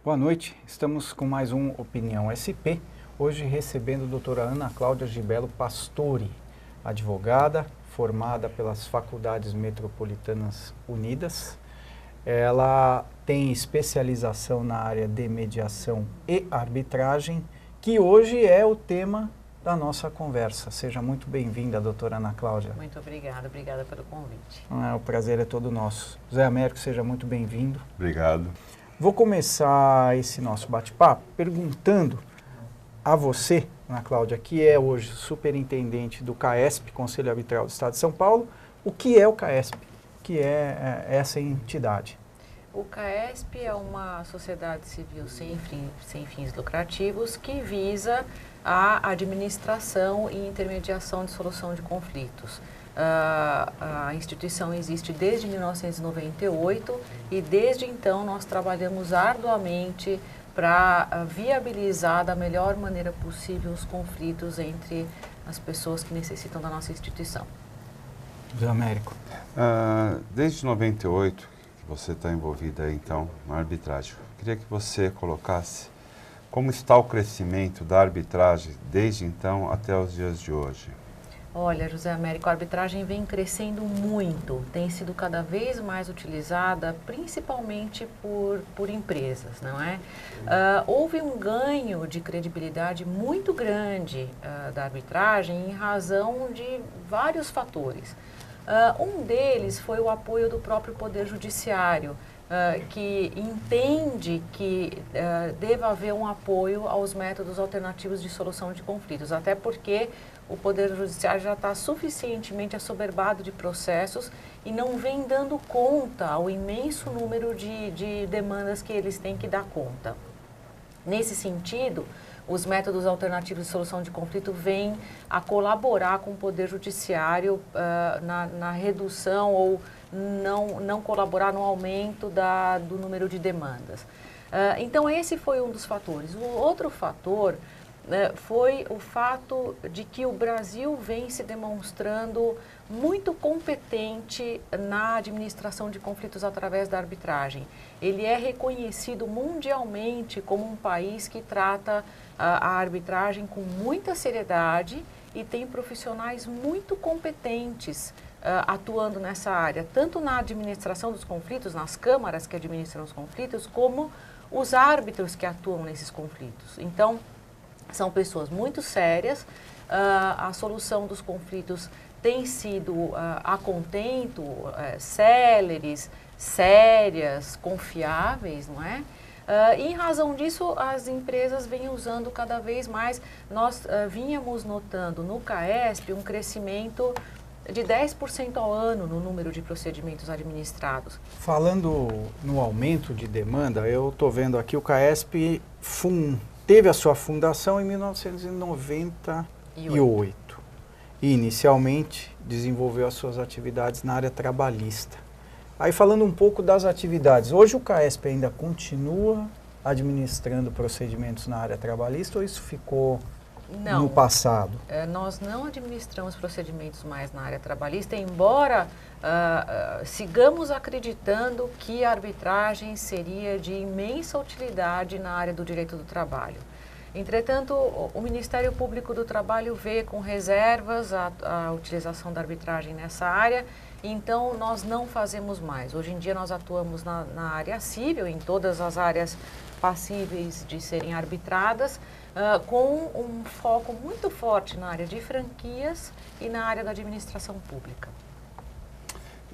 Boa noite, estamos com mais um Opinião SP, hoje recebendo a doutora Ana Cláudia Gibello Pastore, advogada, formada pelas Faculdades Metropolitanas Unidas. Ela tem especialização na área de mediação e arbitragem, que hoje é o tema da nossa conversa. Seja muito bem-vinda, doutora Ana Cláudia. Muito obrigada pelo convite. O prazer é todo nosso. José Américo, seja muito bem-vindo. Obrigado. Vou começar esse nosso bate-papo perguntando a você, Ana Cláudia, que é hoje superintendente do CAESP, Conselho Arbitral do Estado de São Paulo, o que é o CAESP? O que é essa entidade? O CAESP é uma sociedade civil sem fins lucrativos que visa a administração e intermediação de solução de conflitos. A instituição existe desde 1998 e desde então nós trabalhamos arduamente para viabilizar da melhor maneira possível os conflitos entre as pessoas que necessitam da nossa instituição. José Américo. Desde 98 que você está envolvida então na arbitragem, eu queria que você colocasse como está o crescimento da arbitragem desde então até os dias de hoje. Olha, José Américo, a arbitragem vem crescendo muito, tem sido cada vez mais utilizada, principalmente por empresas, não é? Houve um ganho de credibilidade muito grande da arbitragem em razão de vários fatores. Um deles foi o apoio do próprio Poder Judiciário, que entende que deva haver um apoio aos métodos alternativos de solução de conflitos, até porque o Poder Judiciário já está suficientemente assoberbado de processos e não vem dando conta ao imenso número de demandas que eles têm que dar conta. Nesse sentido, os métodos alternativos de solução de conflito vêm a colaborar com o Poder Judiciário na redução ou não colaborar no aumento do número de demandas. Então, esse foi um dos fatores. O outro fator foi o fato de que o Brasil vem se demonstrando muito competente na administração de conflitos através da arbitragem. Ele é reconhecido mundialmente como um país que trata a arbitragem com muita seriedade e tem profissionais muito competentes atuando nessa área, tanto na administração dos conflitos, nas câmaras que administram os conflitos, como os árbitros que atuam nesses conflitos. Então, são pessoas muito sérias, a solução dos conflitos tem sido a contento, céleres, sérias, confiáveis, não é? E em razão disso, as empresas vêm usando cada vez mais. Nós vínhamos notando no CAESP um crescimento de 10% ao ano no número de procedimentos administrados. Falando no aumento de demanda, eu estou vendo aqui o CAESP teve a sua fundação em 1998 e inicialmente desenvolveu as suas atividades na área trabalhista. Aí falando um pouco das atividades, hoje o CAESP ainda continua administrando procedimentos na área trabalhista ou isso ficou no passado? Nós não administramos procedimentos mais na área trabalhista, embora sigamos acreditando que a arbitragem seria de imensa utilidade na área do direito do trabalho. Entretanto, o Ministério Público do Trabalho vê com reservas a utilização da arbitragem nessa área, então nós não fazemos mais. Hoje em dia nós atuamos na área civil, em todas as áreas passíveis de serem arbitradas, com um foco muito forte na área de franquias e na área da administração pública.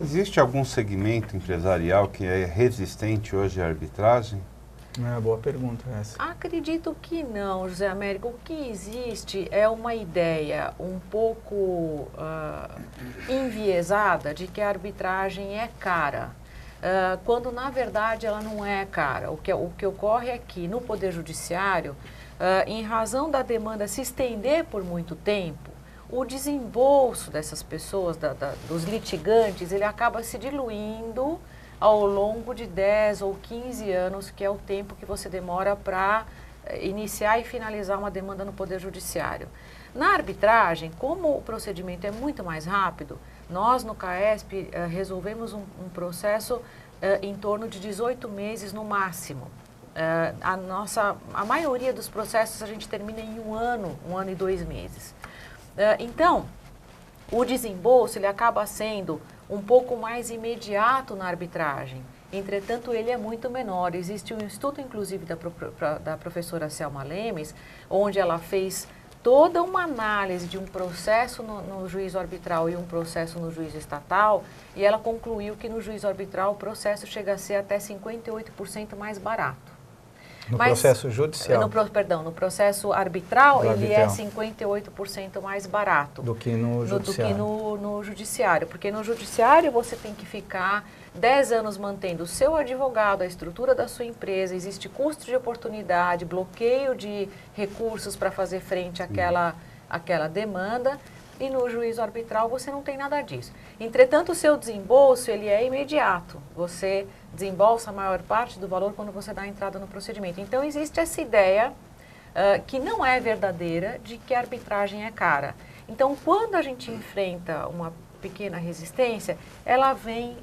Existe algum segmento empresarial que é resistente hoje à arbitragem? Boa pergunta essa. Acredito que não, José Américo. O que existe é uma ideia um pouco enviesada de que a arbitragem é cara, quando na verdade ela não é cara. O que ocorre é que no Poder Judiciário, em razão da demanda se estender por muito tempo, o desembolso dessas pessoas, dos litigantes, ele acaba se diluindo ao longo de 10 ou 15 anos, que é o tempo que você demora para iniciar e finalizar uma demanda no Poder Judiciário. Na arbitragem, como o procedimento é muito mais rápido, nós no CAESP resolvemos um processo em torno de 18 meses no máximo. a maioria dos processos a gente termina em 1 ano e 2 meses. Então, o desembolso ele acaba sendo um pouco mais imediato na arbitragem. Entretanto, ele é muito menor. Existe um estudo, inclusive, da professora Selma Lemes, onde ela fez toda uma análise de um processo no juízo arbitral e um processo no juízo estatal, e ela concluiu que no juízo arbitral o processo chega a ser até 58% mais barato. No processo judicial? No processo arbitral, ele é 58% mais barato. Do que no judiciário. Do que no judiciário. Porque no judiciário você tem que ficar 10 anos mantendo o seu advogado, a estrutura da sua empresa, existe custo de oportunidade, bloqueio de recursos para fazer frente àquela demanda. E no juízo arbitral você não tem nada disso. Entretanto, o seu desembolso ele é imediato. Você desembolsa a maior parte do valor quando você dá a entrada no procedimento. Então, existe essa ideia que não é verdadeira de que a arbitragem é cara. Então, quando a gente enfrenta uma pequena resistência, ela vem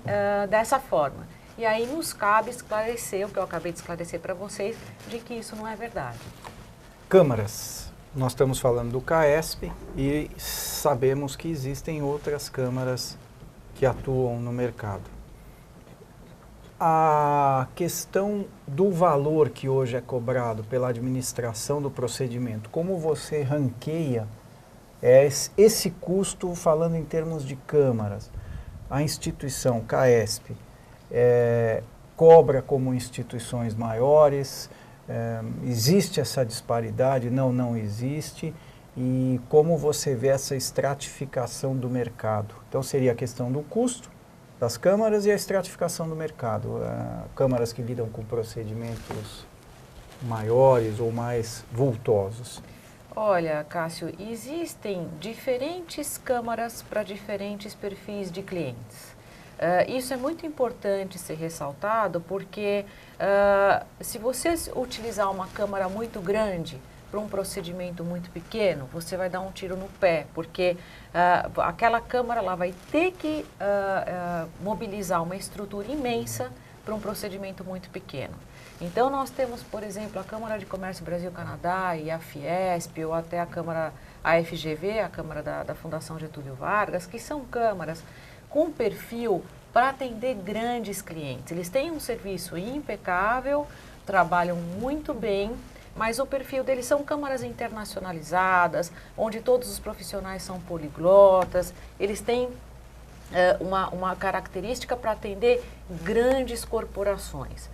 dessa forma. E aí nos cabe esclarecer, o que eu acabei de esclarecer para vocês, de que isso não é verdade. Câmaras. Nós estamos falando do CAESP e sabemos que existem outras câmaras que atuam no mercado. A questão do valor que hoje é cobrado pela administração do procedimento, como você ranqueia esse custo falando em termos de câmaras? A instituição CAESP cobra como instituições maiores? Existe essa disparidade? Não existe. E como você vê essa estratificação do mercado? Então seria a questão do custo das câmaras e a estratificação do mercado. Câmaras que lidam com procedimentos maiores ou mais vultosos. Olha, Cássio, existem diferentes câmaras para diferentes perfis de clientes. Isso é muito importante ser ressaltado porque se você utilizar uma câmara muito grande para um procedimento muito pequeno, você vai dar um tiro no pé, porque aquela câmara lá vai ter que mobilizar uma estrutura imensa para um procedimento muito pequeno. Então, nós temos, por exemplo, a Câmara de Comércio Brasil-Canadá e a Fiesp, ou até a FGV, a Câmara da Fundação Getúlio Vargas, que são câmaras com perfil para atender grandes clientes. Eles têm um serviço impecável, trabalham muito bem, mas o perfil deles são câmaras internacionalizadas, onde todos os profissionais são poliglotas, eles têm uma característica para atender grandes corporações.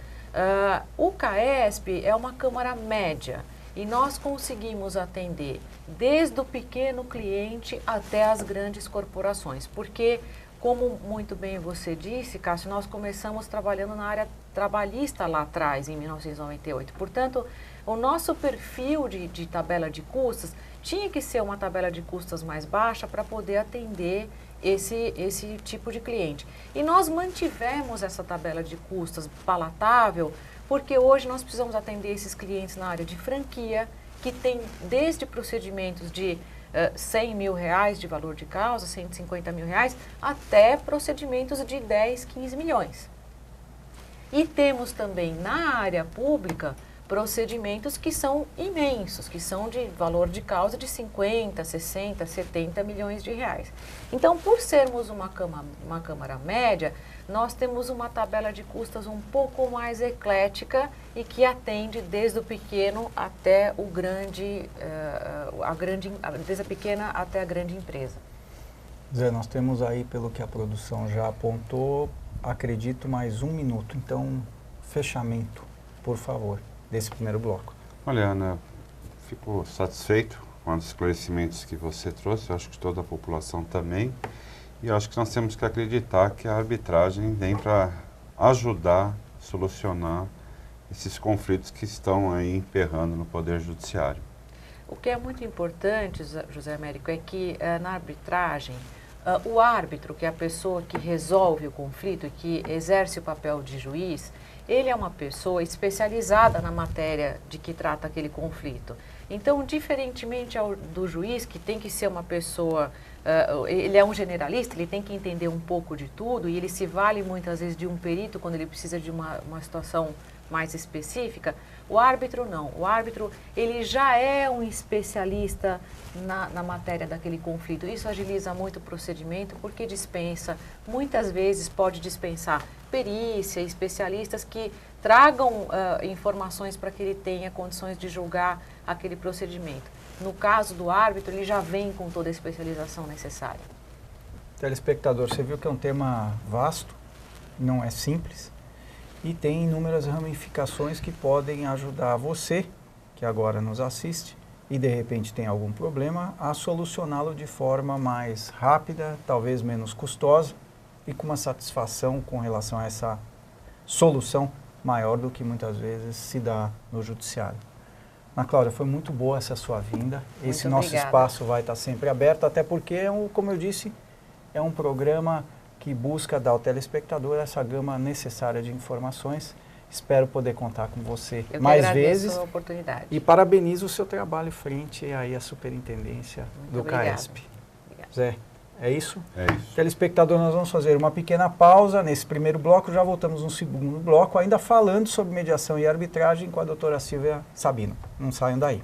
O CAESP é uma câmara média e nós conseguimos atender desde o pequeno cliente até as grandes corporações, porque, como muito bem você disse, Cássio, nós começamos trabalhando na área trabalhista lá atrás, em 1998. Portanto, o nosso perfil de tabela de custos tinha que ser uma tabela de custos mais baixa para poder atender esse tipo de cliente. E nós mantivemos essa tabela de custos palatável, porque hoje nós precisamos atender esses clientes na área de franquia, que tem desde procedimentos de R$100 mil de valor de causa, R$150 mil, até procedimentos de 10, 15 milhões. E temos também na área pública procedimentos que são imensos, que são de valor de causa de 50, 60, 70 milhões de reais. Então, por sermos uma câmara média, nós temos uma tabela de custas um pouco mais eclética e que atende desde o pequeno até o grande, desde a pequena até a grande empresa. Zé, nós temos aí, pelo que a produção já apontou, acredito, mais 1 minuto. Então, fechamento, por favor, desse primeiro bloco. Olha, Ana, fico satisfeito com os esclarecimentos que você trouxe, eu acho que toda a população também, e eu acho que nós temos que acreditar que a arbitragem vem para ajudar a solucionar esses conflitos que estão aí emperrando no Poder Judiciário. O que é muito importante, José Américo, é que na arbitragem, o árbitro, que é a pessoa que resolve o conflito e que exerce o papel de juiz, ele é uma pessoa especializada na matéria de que trata aquele conflito. Então, diferentemente do juiz, que tem que ser uma pessoa, ele é um generalista, ele tem que entender um pouco de tudo e ele se vale muitas vezes de um perito quando ele precisa de uma situação mais específica. O árbitro não. O árbitro, ele já é um especialista na matéria daquele conflito. Isso agiliza muito o procedimento porque dispensa, muitas vezes pode dispensar perícia, especialistas que tragam informações para que ele tenha condições de julgar aquele procedimento. No caso do árbitro, ele já vem com toda a especialização necessária. Telespectador, você viu que é um tema vasto, não é simples, e tem inúmeras ramificações que podem ajudar você, que agora nos assiste, e de repente tem algum problema, a solucioná-lo de forma mais rápida, talvez menos custosa, e com uma satisfação com relação a essa solução maior do que muitas vezes se dá no judiciário. Ana Cláudia, foi muito boa essa sua vinda. Esse nosso espaço vai estar sempre aberto, até porque, como eu disse, é um programa que busca dar ao telespectador essa gama necessária de informações. Espero poder contar com você mais vezes. A oportunidade. E parabenizo o seu trabalho frente aí à superintendência do CAESP. Zé, é isso? É isso. Telespectador, nós vamos fazer uma pequena pausa nesse primeiro bloco, já voltamos no segundo bloco, ainda falando sobre mediação e arbitragem com a doutora Silvia Sabino. Não saiam daí.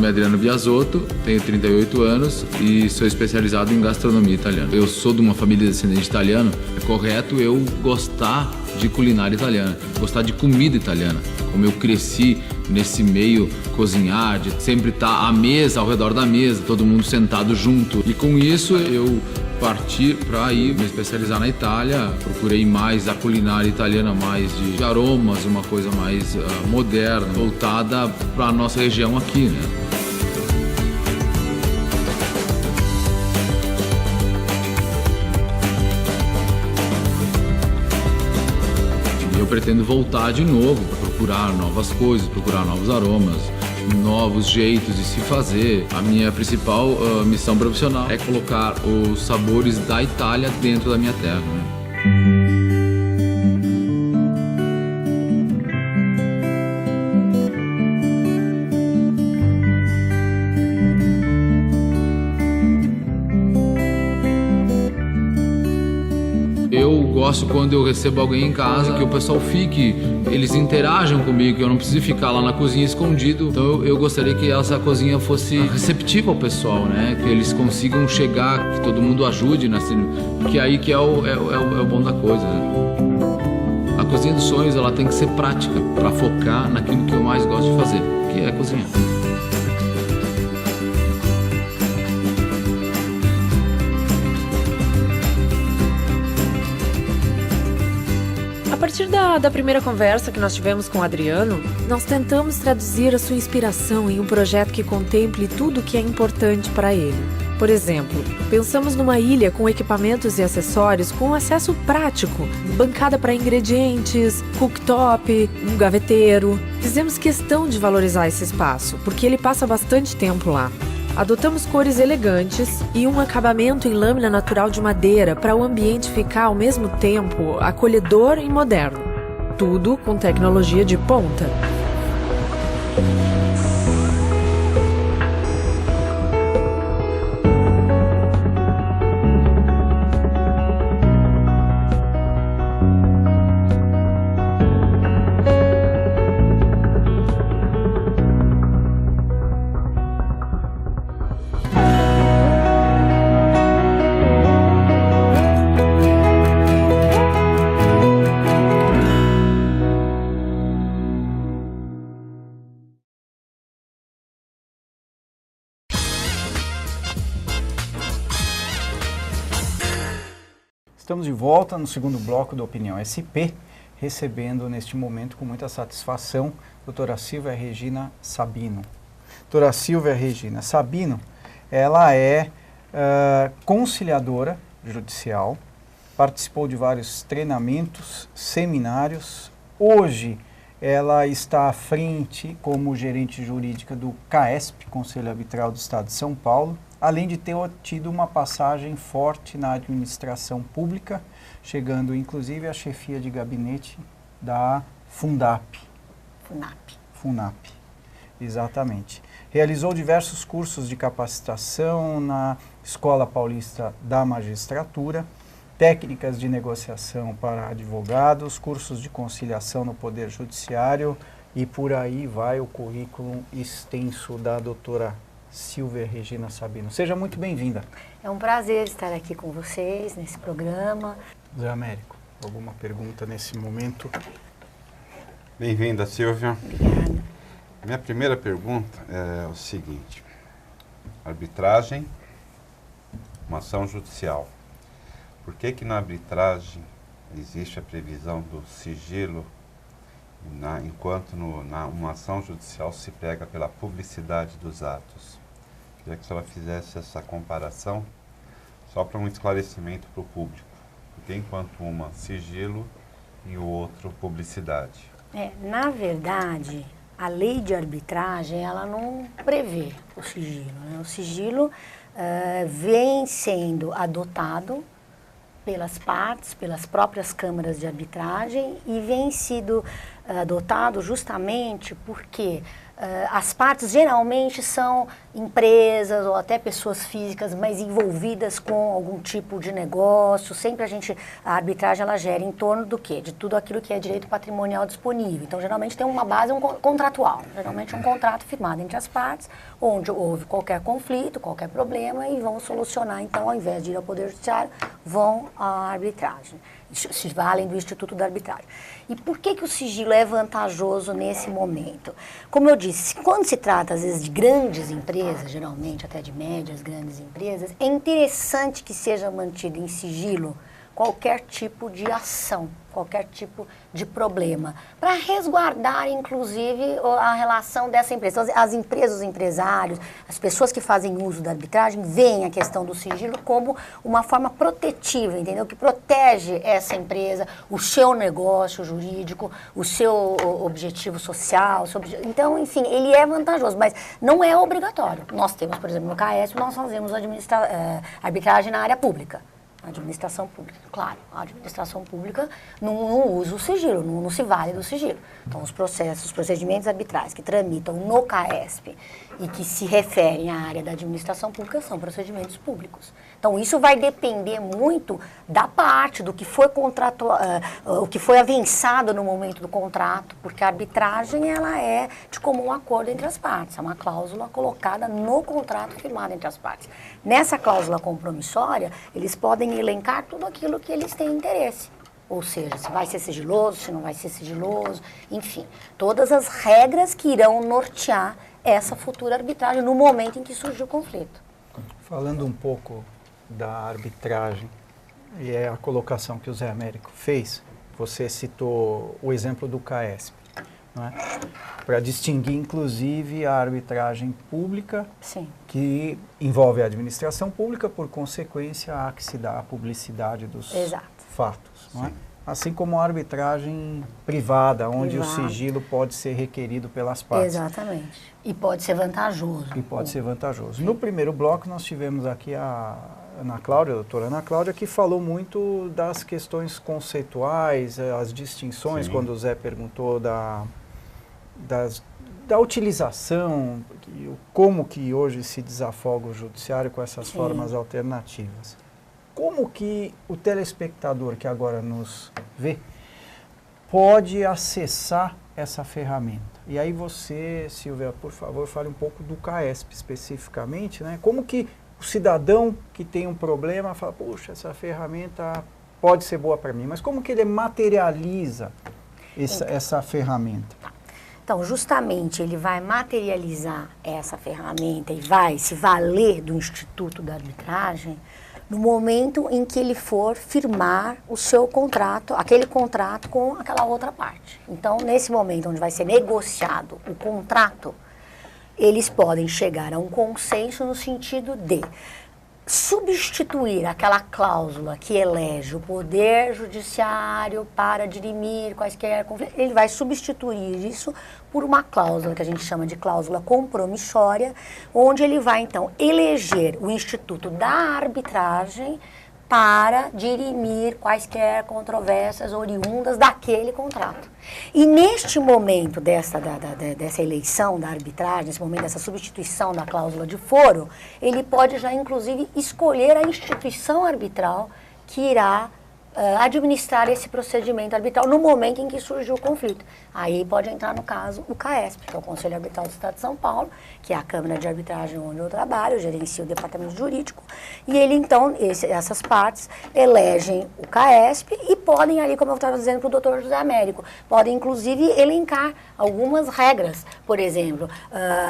Adriano Biasotto, tenho 38 anos e sou especializado em gastronomia italiana. Eu sou de uma família descendente italiana, é correto eu gostar de culinária italiana, gostar de comida italiana. Como eu cresci nesse meio, cozinhar, de sempre estar à mesa, ao redor da mesa, todo mundo sentado junto. E com isso eu parti para ir me especializar na Itália, procurei mais a culinária italiana, mais de aromas, uma coisa mais moderna, voltada para a nossa região aqui, né? Eu pretendo voltar de novo para procurar novas coisas, procurar novos aromas, novos jeitos de se fazer. A minha principal missão profissional é colocar os sabores da Itália dentro da minha terra, né? Eu gosto quando eu recebo alguém em casa, que o pessoal fique, eles interajam comigo, que eu não preciso ficar lá na cozinha escondido. Então eu gostaria que essa cozinha fosse receptiva ao pessoal, né? Que eles consigam chegar, que todo mundo ajude, né? Porque aí que é o bom da coisa, né? A cozinha dos sonhos, ela tem que ser prática, para focar naquilo que eu mais gosto de fazer, que é cozinhar. A partir da primeira conversa que nós tivemos com o Adriano, nós tentamos traduzir a sua inspiração em um projeto que contemple tudo o que é importante para ele. Por exemplo, pensamos numa ilha com equipamentos e acessórios com acesso prático, bancada para ingredientes, cooktop, um gaveteiro. Fizemos questão de valorizar esse espaço, porque ele passa bastante tempo lá. Adotamos cores elegantes e um acabamento em lâmina natural de madeira para o ambiente ficar ao mesmo tempo acolhedor e moderno. Tudo com tecnologia de ponta. Estamos de volta no segundo bloco do Opinião SP recebendo neste momento com muita satisfação a doutora Silvia Regina Sabino. Doutora Silvia Regina Sabino, ela é conciliadora judicial, participou de vários treinamentos, seminários. Hoje ela está à frente como gerente jurídica do CAESP, Conselho Arbitral do Estado de São Paulo, além de ter tido uma passagem forte na administração pública, chegando inclusive à chefia de gabinete da FUNAP. FUNAP, exatamente. Realizou diversos cursos de capacitação na Escola Paulista da Magistratura, técnicas de negociação para advogados, cursos de conciliação no Poder Judiciário e por aí vai o currículo extenso da doutora Silvia Regina Sabino. Seja muito bem-vinda. É um prazer estar aqui com vocês nesse programa. Zé Américo, alguma pergunta nesse momento? Bem-vinda, Silvia. Obrigada. Minha primeira pergunta é o seguinte: arbitragem, uma ação judicial. Por que na arbitragem existe a previsão do sigilo, enquanto numa ação judicial se prega pela publicidade dos atos? Queria que a senhora fizesse essa comparação, só para um esclarecimento para o público. Porque enquanto uma sigilo e o outro publicidade. Na verdade, a lei de arbitragem, ela não prevê o sigilo, né? O sigilo vem sendo adotado pelas partes, pelas próprias câmaras de arbitragem e vem sido adotado justamente porque as partes geralmente são empresas ou até pessoas físicas mais envolvidas com algum tipo de negócio. Sempre a arbitragem ela gera em torno do quê? De tudo aquilo que é direito patrimonial disponível. Então, geralmente tem uma base contratual, geralmente um contrato firmado entre as partes, onde houve qualquer conflito, qualquer problema e vão solucionar. Então, ao invés de ir ao Poder Judiciário, vão à arbitragem. Se valem do Instituto da Arbitragem. E por que o sigilo é vantajoso nesse momento? Como eu disse, quando se trata, às vezes, de grandes empresas, geralmente até de médias, grandes empresas, é interessante que seja mantido em sigilo qualquer tipo de ação, qualquer tipo de problema, para resguardar, inclusive, a relação dessa empresa. Então, as empresas, os empresários, as pessoas que fazem uso da arbitragem, veem a questão do sigilo como uma forma protetiva, entendeu? Que protege essa empresa, o seu negócio jurídico, o seu objetivo social. Então, enfim, ele é vantajoso, mas não é obrigatório. Nós temos, por exemplo, no CAESP, nós fazemos arbitragem na área pública. Administração pública, claro, a administração pública não usa o sigilo, não se vale do sigilo. Então, os procedimentos arbitrais que tramitam no CAESP e que se referem à área da administração pública são procedimentos públicos. Então, isso vai depender muito da parte, do que foi o que foi avançado no momento do contrato, porque a arbitragem ela é de comum acordo entre as partes, é uma cláusula colocada no contrato firmado entre as partes. Nessa cláusula compromissória, eles podem elencar tudo aquilo que eles têm interesse. Ou seja, se vai ser sigiloso, se não vai ser sigiloso, enfim, todas as regras que irão nortear essa futura arbitragem no momento em que surge o conflito. Falando um pouco da arbitragem, e é a colocação que o Zé Américo fez, você citou o exemplo do CAESP, não é? Para distinguir, inclusive, a arbitragem pública, sim, que envolve a administração pública, por consequência, há que se dá a publicidade dos fatos, não é? Assim como a arbitragem privada, onde o sigilo pode ser requerido pelas partes. Exatamente. E pode ser vantajoso. E pode ser vantajoso. No primeiro bloco, nós tivemos aqui a Ana Cláudia, a doutora Ana Cláudia, que falou muito das questões conceituais, as distinções, quando o Zé perguntou da utilização, como que hoje se desafoga o judiciário com essas formas alternativas. Como que o telespectador que agora nos vê pode acessar essa ferramenta? E aí você, Silvia, por favor, fale um pouco do CAESP especificamente, né? Como que o cidadão que tem um problema fala, puxa, essa ferramenta pode ser boa para mim, mas como que ele materializa essa ferramenta? Então, justamente, ele vai materializar essa ferramenta e vai se valer do Instituto da Arbitragem no momento em que ele for firmar o seu contrato, aquele contrato com aquela outra parte. Então, nesse momento onde vai ser negociado o contrato, eles podem chegar a um consenso no sentido de substituir aquela cláusula que elege o Poder Judiciário para dirimir quaisquer conflitos. Ele vai substituir isso por uma cláusula que a gente chama de cláusula compromissória, onde ele vai, então, eleger o Instituto da Arbitragem para dirimir quaisquer controvérsias oriundas daquele contrato. E neste momento dessa eleição da arbitragem, nesse momento dessa substituição da cláusula de foro, ele pode já, inclusive, escolher a instituição arbitral que irá administrar esse procedimento arbitral no momento em que surgiu o conflito. Aí pode entrar, no caso, o CAESP, que é o Conselho Arbitral do Estado de São Paulo, que é a Câmara de Arbitragem onde eu trabalho, eu gerencio o departamento jurídico, e ele, então, essas partes elegem o CAESP e podem ali, como eu estava dizendo para o doutor José Américo, podem, inclusive, elencar algumas regras. Por exemplo,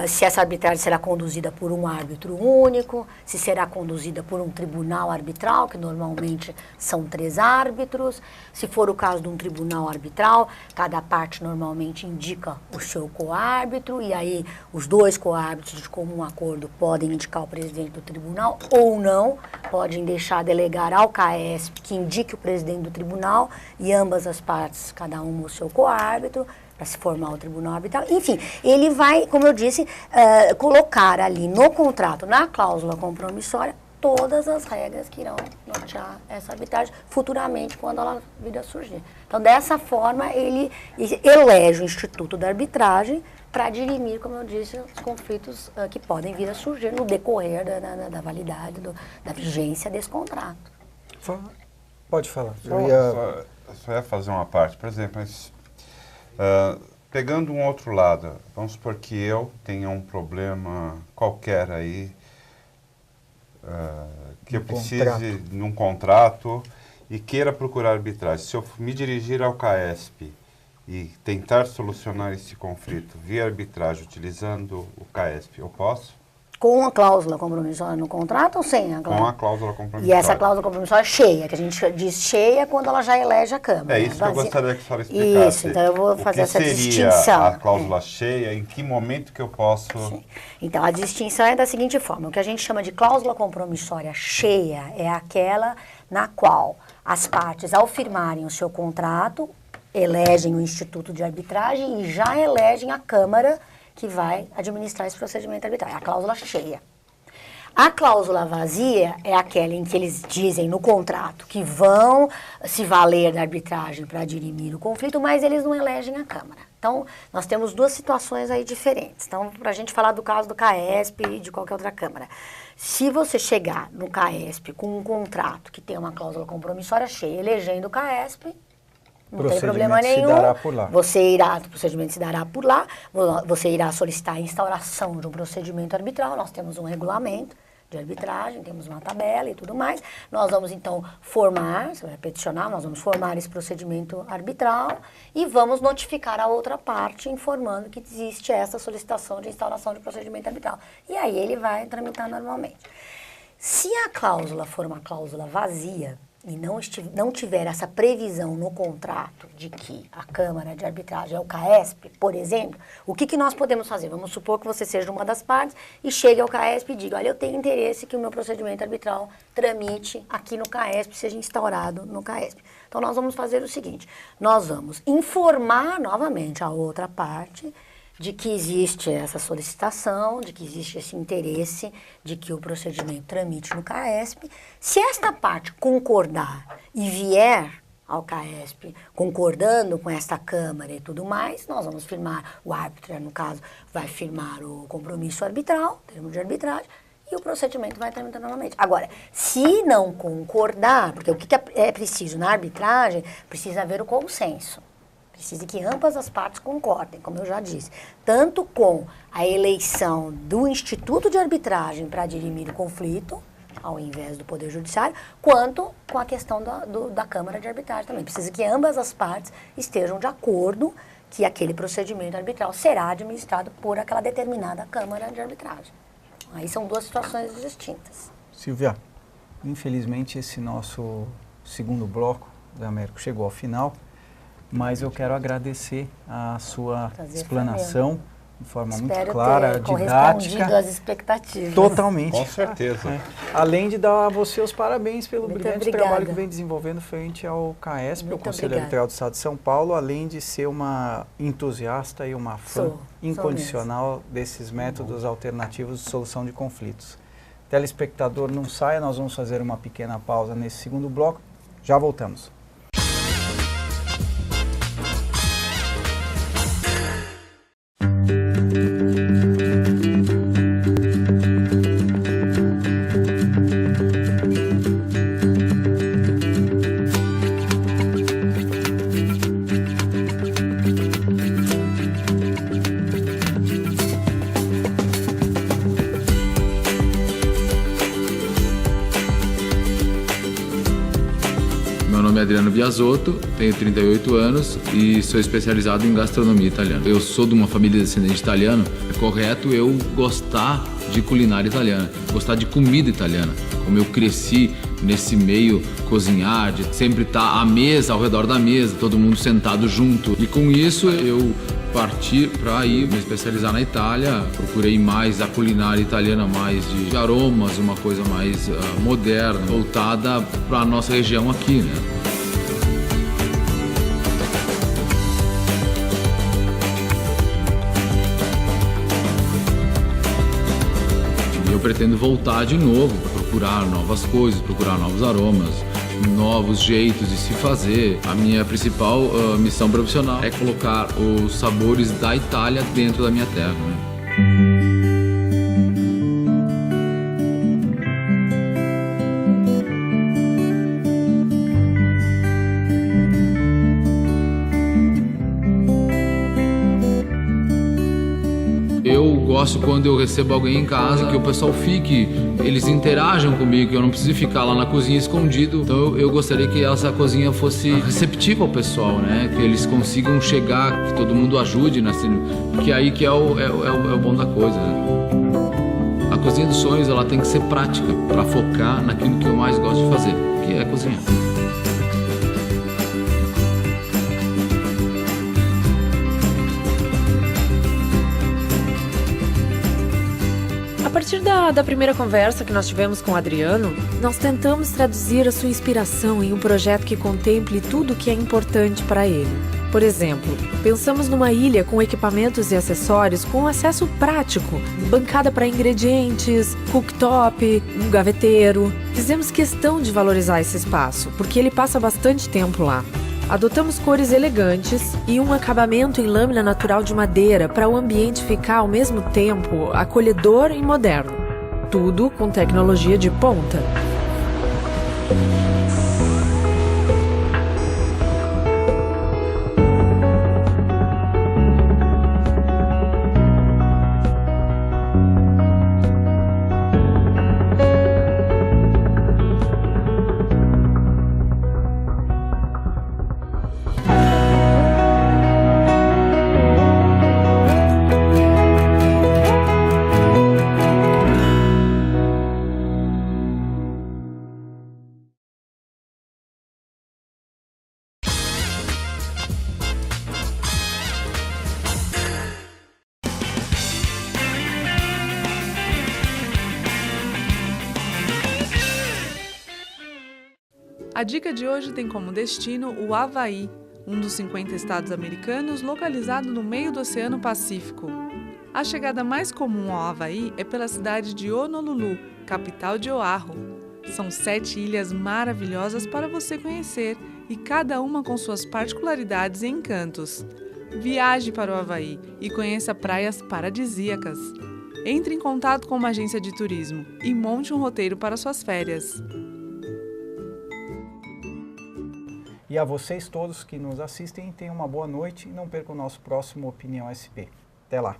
se essa arbitragem será conduzida por um árbitro único, se será conduzida por um tribunal arbitral, que normalmente são 3 árbitros. Se for o caso de um tribunal arbitral, cada parte normalmente indica o seu coárbitro, e aí os 2 coárbitros de comum acordo podem indicar o presidente do tribunal ou não, podem deixar delegar ao CAESP que indique o presidente do tribunal, e ambas as partes, cada um o seu coárbitro, para se formar o tribunal arbitral. Enfim, ele vai, como eu disse, colocar ali no contrato, na cláusula compromissória, todas as regras que irão nortear essa arbitragem futuramente, quando ela vir a surgir. Então, dessa forma, ele elege o Instituto da Arbitragem para dirimir, como eu disse, os conflitos que podem vir a surgir no decorrer da validade, da vigência desse contrato. Pode falar. Só ia fazer uma parte. Por exemplo, pegando um outro lado, vamos supor que eu tenha um problema qualquer aí, que eu precise de um contrato e queira procurar arbitragem. Se eu me dirigir ao CAESP e tentar solucionar esse conflito via arbitragem, utilizando o CAESP, eu posso? Com a cláusula compromissória no contrato ou sem a cláusula? Com a cláusula compromissória. E essa cláusula compromissória é cheia, que a gente diz cheia quando ela já elege a Câmara. É isso que eu gostaria que a senhora explicasse. Isso, então eu vou fazer essa distinção. O que seria a cláusula cheia? Em que momento que eu posso... Sim. Então, a distinção é da seguinte forma. O que a gente chama de cláusula compromissória cheia é aquela na qual as partes, ao firmarem o seu contrato, elegem o Instituto de Arbitragem e já elegem a Câmara que vai administrar esse procedimento arbitral. É a cláusula cheia. A cláusula vazia é aquela em que eles dizem no contrato que vão se valer da arbitragem para dirimir o conflito, mas eles não elegem a Câmara. Então, nós temos 2 situações aí diferentes. Então, para a gente falar do caso do CAESP e de qualquer outra Câmara. Se você chegar no CAESP com um contrato que tem uma cláusula compromissória cheia, elegendo o CAESP, não tem problema nenhum. O procedimento se dará por lá. Você irá solicitar a instauração de um procedimento arbitral. Nós temos um regulamento de arbitragem, temos uma tabela e tudo mais. Nós vamos, então, você vai peticionar, nós vamos formar esse procedimento arbitral e vamos notificar a outra parte informando que existe essa solicitação de instauração de procedimento arbitral. E aí ele vai tramitar normalmente. Se a cláusula for uma cláusula vazia, e não tiver essa previsão no contrato de que a Câmara de Arbitragem é o CAESP, por exemplo, o que nós podemos fazer? Vamos supor que você seja uma das partes e chegue ao CAESP e diga, olha, eu tenho interesse que o meu procedimento arbitral tramite aqui no CAESP, seja instaurado no CAESP. Então, nós vamos fazer o seguinte, nós vamos informar novamente a outra parte de que existe essa solicitação, de que existe esse interesse de que o procedimento tramite no CAESP. Se esta parte concordar e vier ao CAESP concordando com esta Câmara e tudo mais, nós vamos firmar, o árbitro, no caso, vai firmar o compromisso arbitral, termo de arbitragem, e o procedimento vai tramitar novamente. Agora, se não concordar, porque o que é preciso na arbitragem, precisa haver o consenso. Precisa que ambas as partes concordem, como eu já disse, tanto com a eleição do Instituto de Arbitragem para dirimir o conflito, ao invés do Poder Judiciário, quanto com a questão da Câmara de Arbitragem também. Precisa que ambas as partes estejam de acordo que aquele procedimento arbitral será administrado por aquela determinada Câmara de Arbitragem. Aí são 2 situações distintas. Silvia, Infelizmente, esse nosso segundo bloco da Américo chegou ao final, mas eu quero agradecer a sua explanação de forma muito clara, didática. Às expectativas. Totalmente. Com certeza. Além de dar a você os parabéns pelo Muito brilhante obrigada. trabalho que vem desenvolvendo frente ao CAESP, o Muito Conselho obrigada. Eleitoral do Estado de São Paulo, além de ser uma entusiasta e uma fã Sou incondicional desses métodos alternativos de solução de conflitos. Telespectador, não saia, nós vamos fazer uma pequena pausa nesse segundo bloco. Já voltamos. Meu nome é Adriano Biasotto, tenho 38 anos e sou especializado em gastronomia italiana. Eu sou de uma família descendente de italiano, é correto eu gostar de culinária italiana, gostar de comida italiana. Como eu cresci nesse meio, cozinhar, de sempre estar à mesa, ao redor da mesa, todo mundo sentado junto. E com isso eu parti para ir me especializar na Itália, procurei mais a culinária italiana, mais de aromas, uma coisa mais moderna, voltada para a nossa região aqui, né? E eu pretendo voltar de novo, procurar novas coisas, procurar novos aromas, novos jeitos de se fazer. A minha principal missão profissional é colocar os sabores da Itália dentro da minha terra, né? Eu gosto quando eu recebo alguém em casa, que o pessoal fique, eles interajam comigo, que eu não preciso ficar lá na cozinha escondido. Então eu gostaria que essa cozinha fosse receptiva ao pessoal, né? Que eles consigam chegar, que todo mundo ajude, né? Porque aí que é o bom da coisa, né? A cozinha dos sonhos, ela tem que ser prática, para focar naquilo que eu mais gosto de fazer, que é cozinhar. A partir da primeira conversa que nós tivemos com o Adriano, nós tentamos traduzir a sua inspiração em um projeto que contemple tudo o que é importante para ele. Por exemplo, pensamos numa ilha com equipamentos e acessórios com acesso prático, bancada para ingredientes, cooktop, um gaveteiro. Fizemos questão de valorizar esse espaço, porque ele passa bastante tempo lá. Adotamos cores elegantes e um acabamento em lâmina natural de madeira para o ambiente ficar ao mesmo tempo acolhedor e moderno. Tudo com tecnologia de ponta. A dica de hoje tem como destino o Havaí, um dos 50 estados americanos localizado no meio do Oceano Pacífico. A chegada mais comum ao Havaí é pela cidade de Honolulu, capital de Oahu. São 7 ilhas maravilhosas para você conhecer e cada uma com suas particularidades e encantos. Viaje para o Havaí e conheça praias paradisíacas. Entre em contato com uma agência de turismo e monte um roteiro para suas férias. E a vocês todos que nos assistem, tenham uma boa noite e não percam o nosso próximo Opinião SP. Até lá!